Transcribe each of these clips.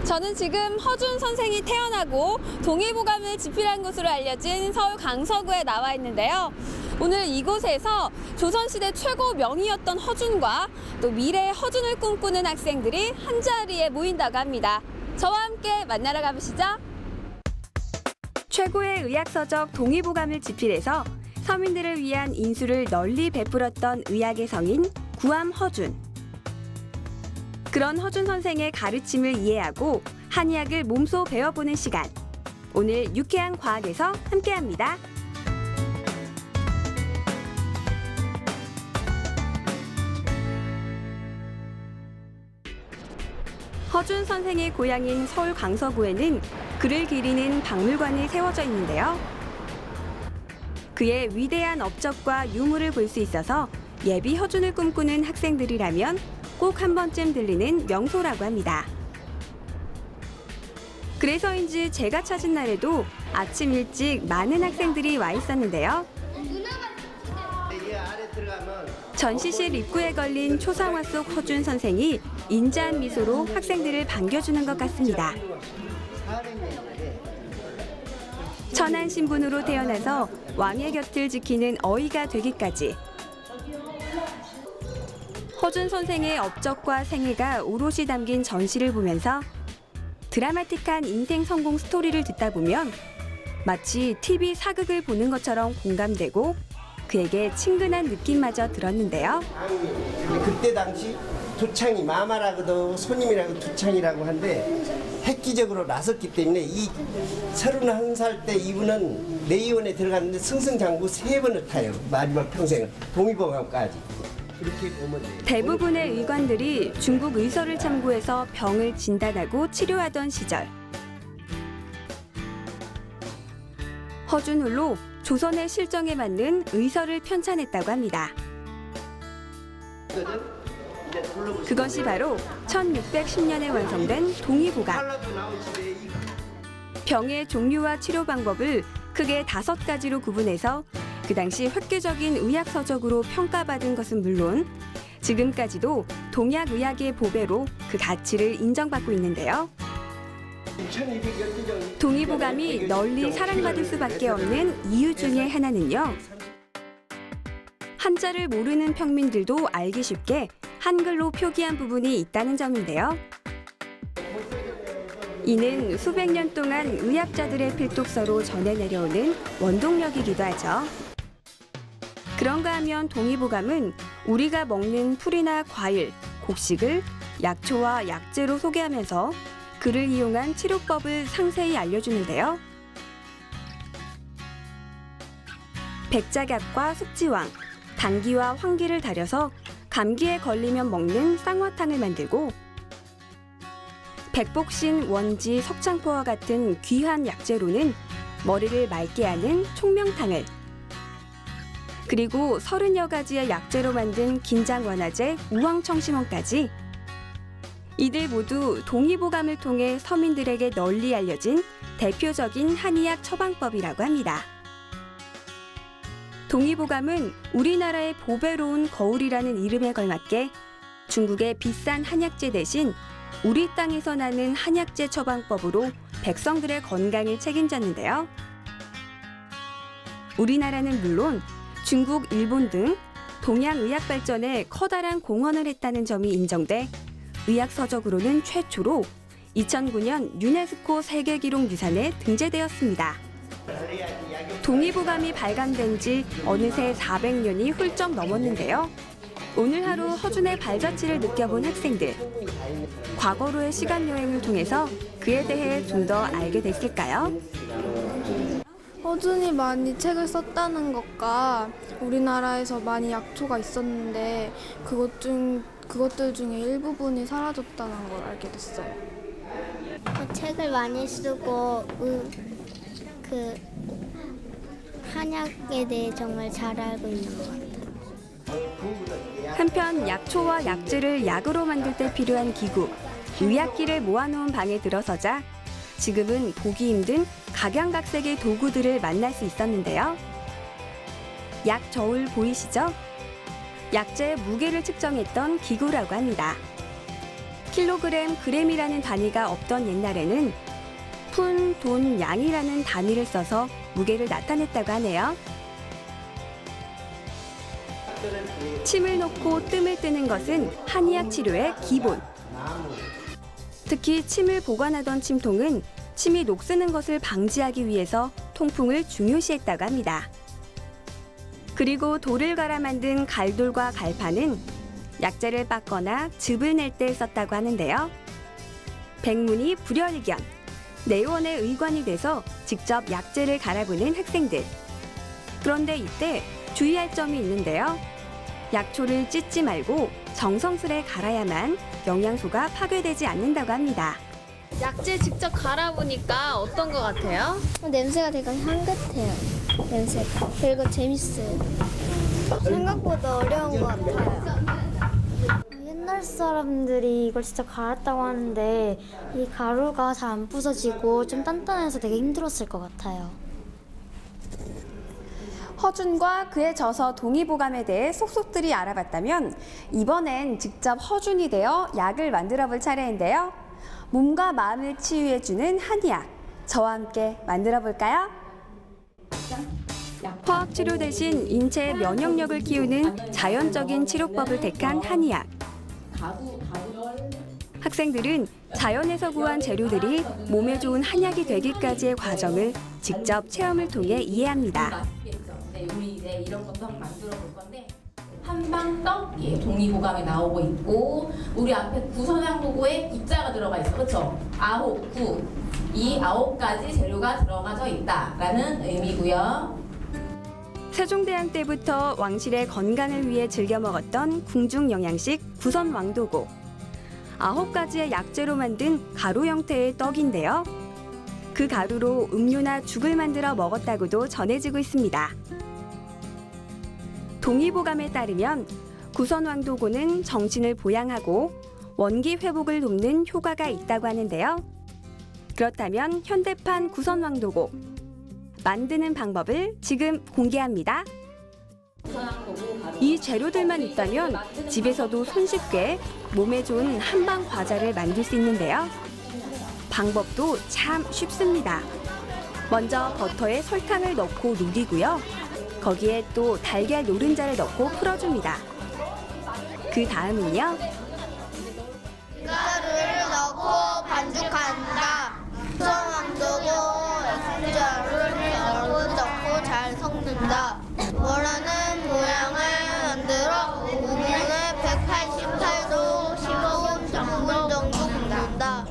저는 지금 허준 선생이 태어나고 동의보감을 집필한 곳으로 알려진 서울 강서구에 나와 있는데요. 오늘 이곳에서 조선시대 최고 명의였던 허준과 또 미래의 허준을 꿈꾸는 학생들이 한자리에 모인다고 합니다. 저와 함께 만나러 가보시죠. 최고의 의학서적 동의보감을 집필해서 서민들을 위한 인수를 널리 베풀었던 의학의 성인 구암 허준. 그런 허준 선생의 가르침을 이해하고 한의학을 몸소 배워보는 시간. 오늘 유쾌한 과학에서 함께합니다. 허준 선생의 고향인 서울 강서구에는 그를 기리는 박물관이 세워져 있는데요. 그의 위대한 업적과 유물을 볼 수 있어서 예비 허준을 꿈꾸는 학생들이라면 꼭 한 번쯤 들리는 명소라고 합니다. 그래서인지 제가 찾은 날에도 아침 일찍 많은 학생들이 와 있었는데요. 전시실 입구에 걸린 초상화 속 허준 선생이 인자한 미소로 학생들을 반겨주는 것 같습니다. 천한 신분으로 태어나서 왕의 곁을 지키는 어이가 되기까지. 허준 선생의 업적과 생애가 오롯이 담긴 전시를 보면서 드라마틱한 인생 성공 스토리를 듣다 보면 마치 TV 사극을 보는 것처럼 공감되고 그에게 친근한 느낌마저 들었는데요. 그때 당시 두창이 마마라고도 손님이라고 두창이라고 한데 획기적으로 나섰기 때문에 이 31살 때 이분은 내의원에 들어갔는데 승승장구 3번을 타요. 마지막 평생을 동의보감까지. 그렇게 보면 돼요. 대부분의 의관들이 중국 의서를 참고해서 병을 진단하고 치료하던 시절. 허준 홀로 조선의 실정에 맞는 의서를 편찬했다고 합니다. 그것이 바로 1610년에 완성된 동의보감. 병의 종류와 치료 방법을 크게 5가지로 구분해서 그 당시 획기적인 의학서적으로 평가받은 것은 물론 지금까지도 동약의학의 보배로 그 가치를 인정받고 있는데요. 동의보감이 널리 사랑받을 수밖에 없는 이유 중에 하나는요. 한자를 모르는 평민들도 알기 쉽게 한글로 표기한 부분이 있다는 점인데요. 이는 수백 년 동안 의학자들의 필독서로 전해 내려오는 원동력이기도 하죠. 그런가 하면 동의보감은 우리가 먹는 풀이나 과일, 곡식을 약초와 약재로 소개하면서 그를 이용한 치료법을 상세히 알려주는데요. 백작약과 숙지황, 당귀와 황기를 달여서 감기에 걸리면 먹는 쌍화탕을 만들고 백복신, 원지, 석창포와 같은 귀한 약재로는 머리를 맑게 하는 총명탕을 그리고 30여 가지의 약재로 만든 긴장 완화제 우황청심원까지 이들 모두 동의보감을 통해 서민들에게 널리 알려진 대표적인 한의학 처방법이라고 합니다. 동의보감은 우리나라의 보배로운 거울이라는 이름에 걸맞게 중국의 비싼 한약재 대신 우리 땅에서 나는 한약재 처방법으로 백성들의 건강을 책임졌는데요. 우리나라는 물론 중국, 일본 등 동양 의학 발전에 커다란 공헌을 했다는 점이 인정돼 의학서적으로는 최초로 2009년 유네스코 세계기록유산에 등재되었습니다. 동의보감이 발간된 지 어느새 400년이 훌쩍 넘었는데요. 오늘 하루 허준의 발자취를 느껴본 학생들. 과거로의 시간여행을 통해서 그에 대해 좀 더 알게 됐을까요? 허준이 많이 책을 썼다는 것과 우리나라에서 많이 약초가 있었는데 그것들 중에 일부분이 사라졌다는 걸 알게 됐어요. 책을 많이 쓰고 한약에 대해 정말 잘 알고 있는 것 같아요. 한편 약초와 약재를 약으로 만들 때 필요한 기구, 의약기를 모아놓은 방에 들어서자 지금은 보기 힘든 각양각색의 도구들을 만날 수 있었는데요. 약 저울 보이시죠? 약재의 무게를 측정했던 기구라고 합니다. 킬로그램, 그램이라는 단위가 없던 옛날에는 푼, 돈, 양이라는 단위를 써서 무게를 나타냈다고 하네요. 침을 놓고 뜸을 뜨는 것은 한의학 치료의 기본. 특히 침을 보관하던 침통은 침이 녹쓰는 것을 방지하기 위해서 통풍을 중요시했다고 합니다. 그리고 돌을 갈아 만든 갈돌과 갈판은 약재를 빻거나 즙을 낼 때 썼다고 하는데요. 백문이 불여일견, 내원의 의관이 돼서 직접 약재를 갈아보는 학생들. 그런데 이때 주의할 점이 있는데요. 약초를 찢지 말고 정성스레 갈아야만 영양소가 파괴되지 않는다고 합니다. 약재 직접 갈아보니까 어떤 것 같아요? 냄새가 되게 향긋해요. 냄새가. 그리고 재밌어요. 생각보다 어려운 것 같아요. 옛날 사람들이 이걸 진짜 갈았다고 하는데 이 가루가 잘 안 부서지고 좀 단단해서 되게 힘들었을 것 같아요. 허준과 그의 저서 동의보감에 대해 속속들이 알아봤다면 이번엔 직접 허준이 되어 약을 만들어 볼 차례인데요. 몸과 마음을 치유해주는 한의학, 저와 함께 만들어 볼까요? 화학치료 대신 인체의 면역력을 키우는 자연적인 치료법을 택한 한의학. 학생들은 자연에서 구한 재료들이 몸에 좋은 한약이 되기까지의 과정을 직접 체험을 통해 이해합니다. 우리 이제 이런 것도 한번 만들어 볼 건데 한방떡 동의보감에 나오고 있고 우리 앞에 구선양도고에 구자가 들어가 있어, 그렇죠? 9, 9 이 9가지 재료가 들어가져 있다라는 의미고요. 세종대왕 때부터 왕실의 건강을 위해 즐겨 먹었던 궁중 영양식 구선왕도고. 9가지의 약재로 만든 가루 형태의 떡인데요. 그 가루로 음료나 죽을 만들어 먹었다고도 전해지고 있습니다. 동의보감에 따르면 구선왕도고는 정신을 보양하고 원기 회복을 돕는 효과가 있다고 하는데요. 그렇다면 현대판 구선왕도고 만드는 방법을 지금 공개합니다. 이 재료들만 있다면 집에서도 손쉽게 몸에 좋은 한방 과자를 만들 수 있는데요. 방법도 참 쉽습니다. 먼저 버터에 설탕을 넣고 녹이고요. 거기에 또 달걀 노른자를 넣고 풀어줍니다. 그 다음은요. 밀가루를 넣고 반죽한다. 구성왕도고 액자를 넣고 잘 섞는다. 원하는 모양을 만들어 오븐에 188도 15분 정도 굽는다.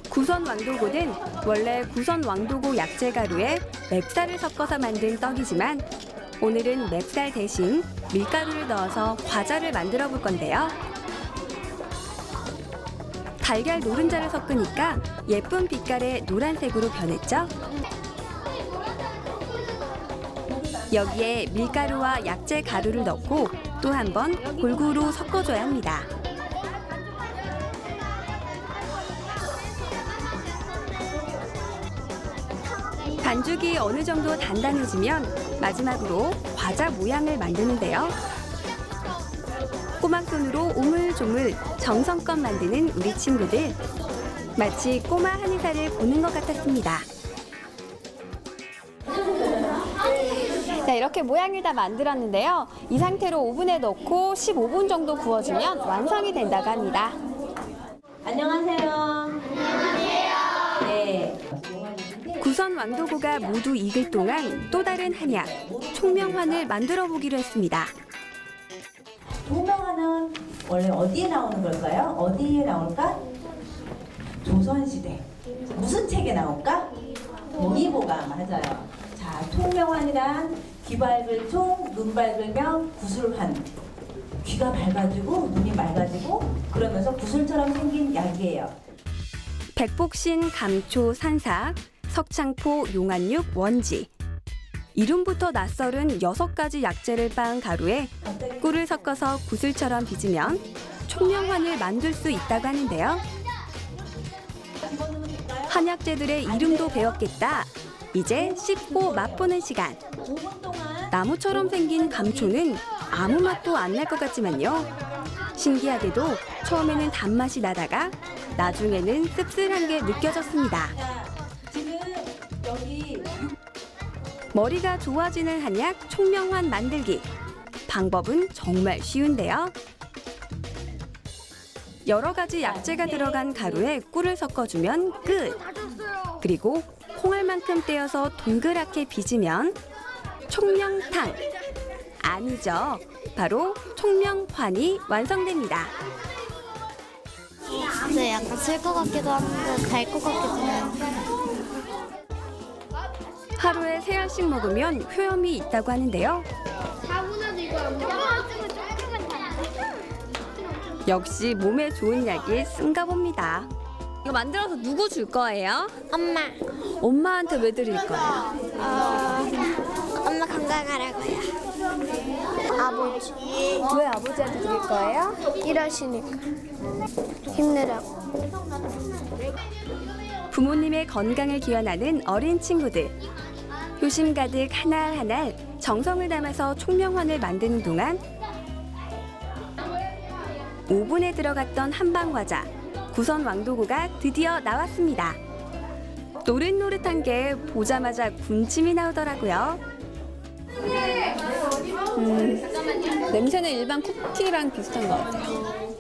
구선왕도고는 원래 구선왕도고 약재 가루에 맵쌀을 섞어서 만든 떡이지만 오늘은 맵쌀 대신 밀가루를 넣어서 과자를 만들어 볼 건데요. 달걀 노른자를 섞으니까 예쁜 빛깔의 노란색으로 변했죠. 여기에 밀가루와 약재 가루를 넣고 또 한 번 골고루 섞어줘야 합니다. 반죽이 어느 정도 단단해지면 마지막으로 과자 모양을 만드는데요. 꼬막손으로 오물조물 정성껏 만드는 우리 친구들. 마치 꼬마 한의사를 보는 것 같았습니다. 자, 이렇게 모양을 다 만들었는데요. 이 상태로 오븐에 넣고 15분 정도 구워주면 완성이 된다고 합니다. 안녕하세요. 안녕하세요. 네. 구선왕도고가 모두 익을 동안 또 다른 한약, 총명환을 만들어 보기로 했습니다. 총명화는 원래 어디에 나오는 걸까요? 어디에 나올까? 조선시대. 무슨 책에 나올까? 동의보감, 맞아요. 자, 총명환이란 귀 밝을 총, 눈 밝으며 구술환. 귀가 밝아지고 눈이 맑아지고 그러면서 구슬처럼 생긴 약이에요. 백복신, 감초, 산삭, 석창포, 용안육, 원지. 이름부터 낯설은 6가지 약재를 빻은 가루에 꿀을 섞어서 구슬처럼 빚으면 총명환을 만들 수 있다고 하는데요. 한약재들의 이름도 배웠겠다. 이제 씹고 맛보는 시간. 나무처럼 생긴 감초는 아무 맛도 안 날 것 같지만요. 신기하게도 처음에는 단맛이 나다가 나중에는 씁쓸한 게 느껴졌습니다. 자, 지금 여기 머리가 좋아지는 한약 총명환 만들기. 방법은 정말 쉬운데요. 여러 가지 약재가 들어간 가루에 꿀을 섞어주면 끝. 그리고 콩알만큼 떼어서 동그랗게 빚으면 총명탕. 아니죠. 바로 총명환이 완성됩니다. 근데 약간 쓸 것 같기도 하고 달 것 같기도 해요. 하루에 3알씩 먹으면 효염이 있다고 하는데요. 역시 몸에 좋은 약이 쓴가 봅니다. 이거 만들어서 누구 줄 거예요? 엄마. 엄마한테 왜 드릴 거예요? 엄마 건강하라고요. 아버지. 왜 아버지한테 드릴 거예요? 일하시니까. 힘내라고. 부모님의 건강을 기원하는 어린 친구들. 효심 가득 하나알 하나알 정성을 담아서 총명환을 만드는 동안 오븐에 들어갔던 한방과자 구선 왕도구가 드디어 나왔습니다. 노릇노릇한 게 보자마자 군침이 나오더라고요. 냄새는 일반 쿠키랑 비슷한 것 같아요.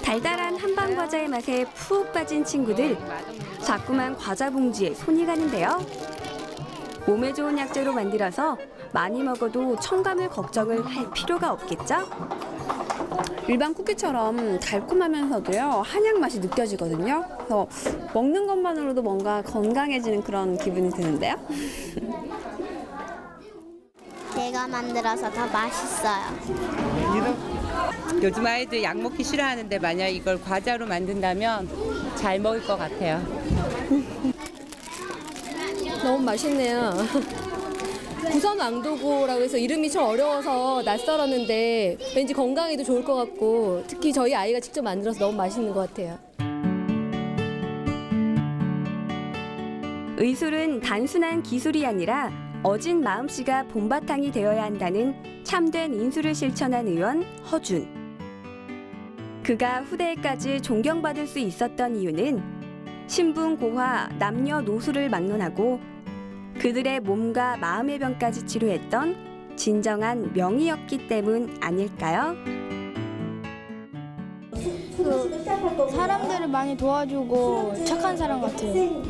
달달한 한방과자의 맛에 푹 빠진 친구들. 자꾸만 과자 봉지에 손이 가는데요. 몸에 좋은 약재로 만들어서 많이 먹어도 첨가물 걱정을 할 필요가 없겠죠? 일반 쿠키처럼 달콤하면서도요, 한약 맛이 느껴지거든요. 그래서 먹는 것만으로도 뭔가 건강해지는 그런 기분이 드는데요. 제가 만들어서 더 맛있어요. 요즘 아이들 약 먹기 싫어하는데 만약 이걸 과자로 만든다면 잘 먹을 것 같아요. 너무 맛있네요. 구선 왕도구라고 해서 이름이 좀 어려워서 낯설었는데 왠지 건강에도 좋을 것 같고 특히 저희 아이가 직접 만들어서 너무 맛있는 것 같아요. 의술은 단순한 기술이 아니라 어진 마음씨가 본바탕이 되어야 한다는 참된 인술을 실천한 의원 허준. 그가 후대에까지 존경받을 수 있었던 이유는 신분고화, 남녀노소를 막론하고 그들의 몸과 마음의 병까지 치료했던 진정한 명의였기 때문 아닐까요? 사람들을 많이 도와주고 착한 사람 같아요.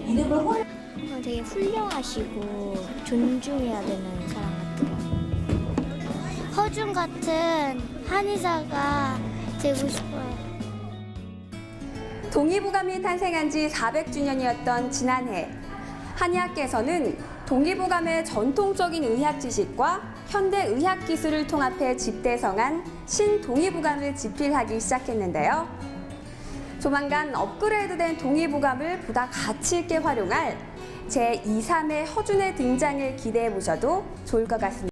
되게 훌륭하시고 존중해야 되는 사람 같아요. 허준 같은 한의사가 되고 싶어요. 동의보감이 탄생한 지 400주년이었던 지난해 한의학계에서는 동의보감의 전통적인 의학 지식과 현대 의학 기술을 통합해 집대성한 신동의보감을 집필하기 시작했는데요. 조만간 업그레이드된 동의보감을 보다 가치 있게 활용할 제2, 3의 허준의 등장을 기대해 보셔도 좋을 것 같습니다.